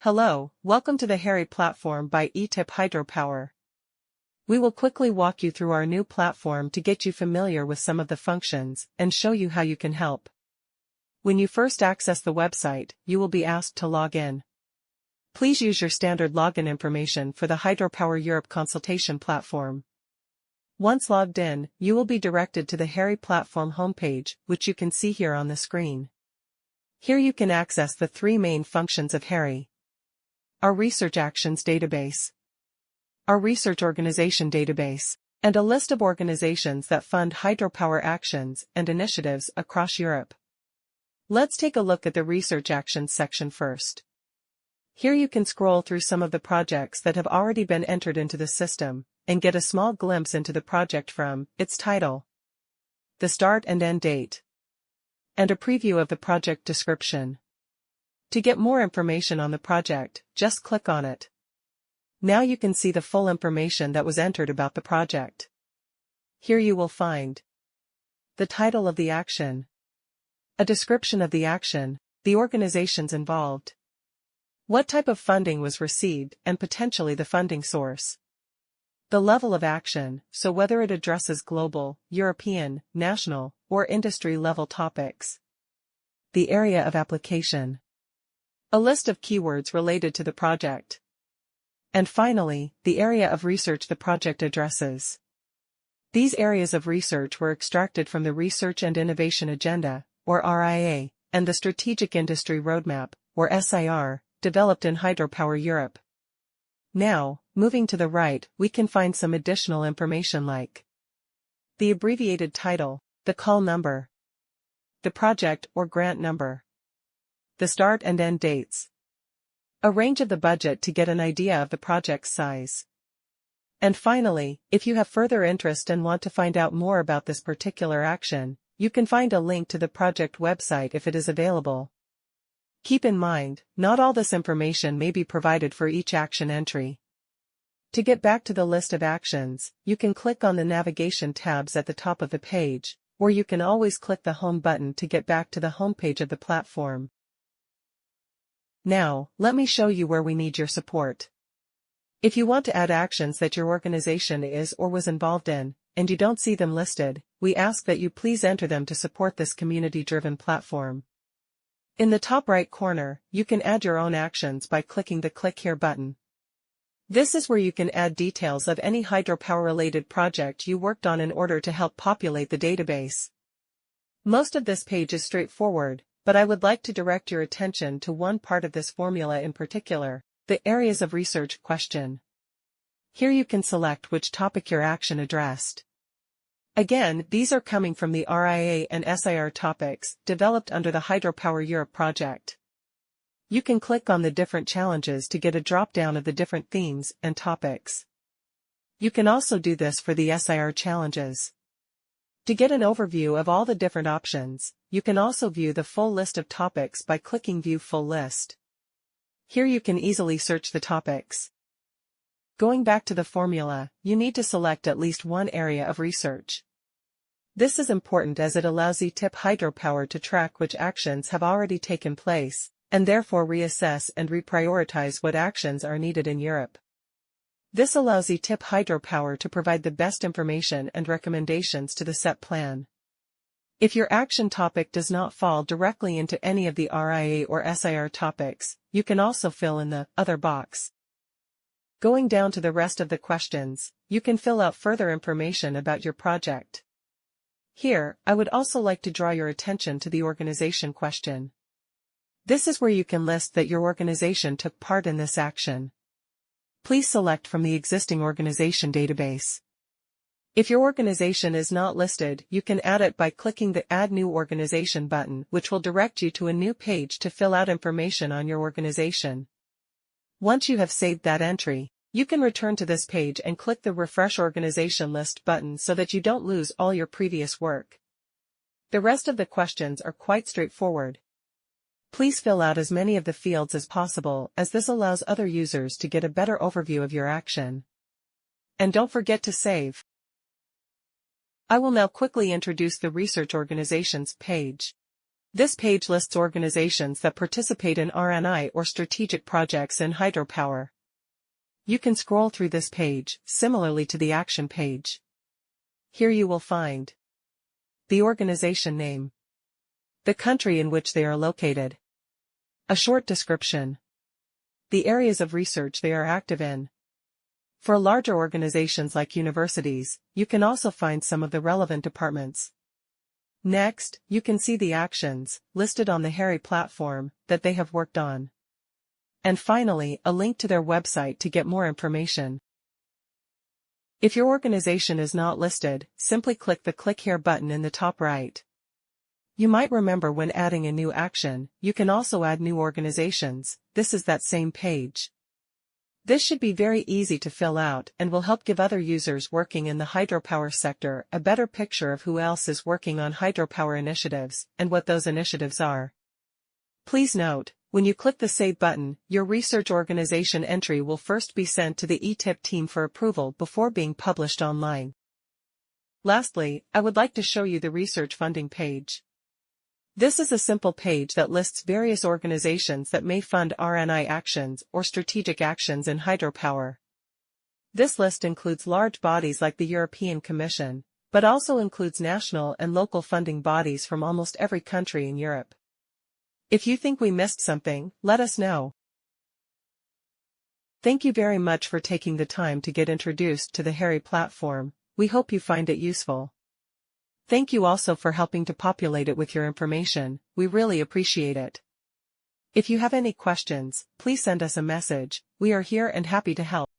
Hello, welcome to the HERI Platform by Hydropower. We will quickly walk you through our new platform to get you familiar with some of the functions and show you how you can help. When you first access the website, you will be asked to log in. Please use your standard login information for the Hydropower Europe consultation platform. Once logged in, you will be directed to the HERI Platform homepage, which you can see here on the screen. Here you can access the three main functions of HERI. Our Research Actions Database, our Research Organization Database, and a list of organizations that fund hydropower actions and initiatives across Europe. Let's take a look at the Research Actions section first. Here you can scroll through some of the projects that have already been entered into the system, and get a small glimpse into the project from its title, the start and end date, and a preview of the project description. To get more information on the project, just click on it. Now you can see the full information that was entered about the project. Here you will find the title of the action, a description of the action, the organizations involved, what type of funding was received and potentially the funding source, the level of action, so whether it addresses global, European, national, or industry-level topics, the area of application, a list of keywords related to the project, and finally, the area of research the project addresses. These areas of research were extracted from the Research and Innovation Agenda, or RIA, and the Strategic Industry Roadmap, or SIR, developed in Hydropower Europe. Now, moving to the right, we can find some additional information like the abbreviated title, the call number, the project or grant number, the start and end dates, a range of the budget to get an idea of the project's size. And finally, if you have further interest and want to find out more about this particular action, you can find a link to the project website if it is available. Keep in mind, not all this information may be provided for each action entry. To get back to the list of actions, you can click on the navigation tabs at the top of the page, or you can always click the Home button to get back to the homepage of the platform. Now, let me show you where we need your support. If you want to add actions that your organization is or was involved in, and you don't see them listed, we ask that you please enter them to support this community-driven platform. In the top right corner, you can add your own actions by clicking the Click Here button. This is where you can add details of any hydropower-related project you worked on in order to help populate the database. Most of this page is straightforward, but I would like to direct your attention to one part of this formula in particular, the Areas of Research question. Here you can select which topic your action addressed. Again, these are coming from the RIA and SIR topics developed under the Hydropower Europe project. You can click on the different challenges to get a drop-down of the different themes and topics. You can also do this for the SIR challenges. To get an overview of all the different options, you can also view the full list of topics by clicking View Full List. Here you can easily search the topics. Going back to the formula, you need to select at least one area of research. This is important as it allows Hydropower to track which actions have already taken place, and therefore reassess and reprioritize what actions are needed in Europe. This allows Hydropower to provide the best information and recommendations to the set plan. If your action topic does not fall directly into any of the RIA or SIR topics, you can also fill in the Other box. Going down to the rest of the questions, you can fill out further information about your project. Here, I would also like to draw your attention to the organization question. This is where you can list that your organization took part in this action. Please select from the existing organization database. If your organization is not listed, you can add it by clicking the Add New Organization button, which will direct you to a new page to fill out information on your organization. Once you have saved that entry, you can return to this page and click the Refresh Organization List button so that you don't lose all your previous work. The rest of the questions are quite straightforward. Please fill out as many of the fields as possible, as this allows other users to get a better overview of your action. And don't forget to save. I will now quickly introduce the Research Organizations page. This page lists organizations that participate in RNI or strategic projects in hydropower. You can scroll through this page, similarly to the action page. Here you will find the organization name, the country in which they are located, a short description, the areas of research they are active in. For larger organizations like universities, you can also find some of the relevant departments. Next, you can see the actions, listed on the HERI platform, that they have worked on. And finally, a link to their website to get more information. If your organization is not listed, simply click the Click Here button in the top right. You might remember when adding a new action, you can also add new organizations. This is that same page. This should be very easy to fill out and will help give other users working in the hydropower sector a better picture of who else is working on hydropower initiatives and what those initiatives are. Please note, when you click the Save button, your research organization entry will first be sent to the ETIP team for approval before being published online. Lastly, I would like to show you the research funding page. This is a simple page that lists various organizations that may fund RNI actions or strategic actions in hydropower. This list includes large bodies like the European Commission, but also includes national and local funding bodies from almost every country in Europe. If you think we missed something, let us know. Thank you very much for taking the time to get introduced to the HERI platform. We hope you find it useful. Thank you also for helping to populate it with your information. We really appreciate it. If you have any questions, please send us a message. We are here and happy to help.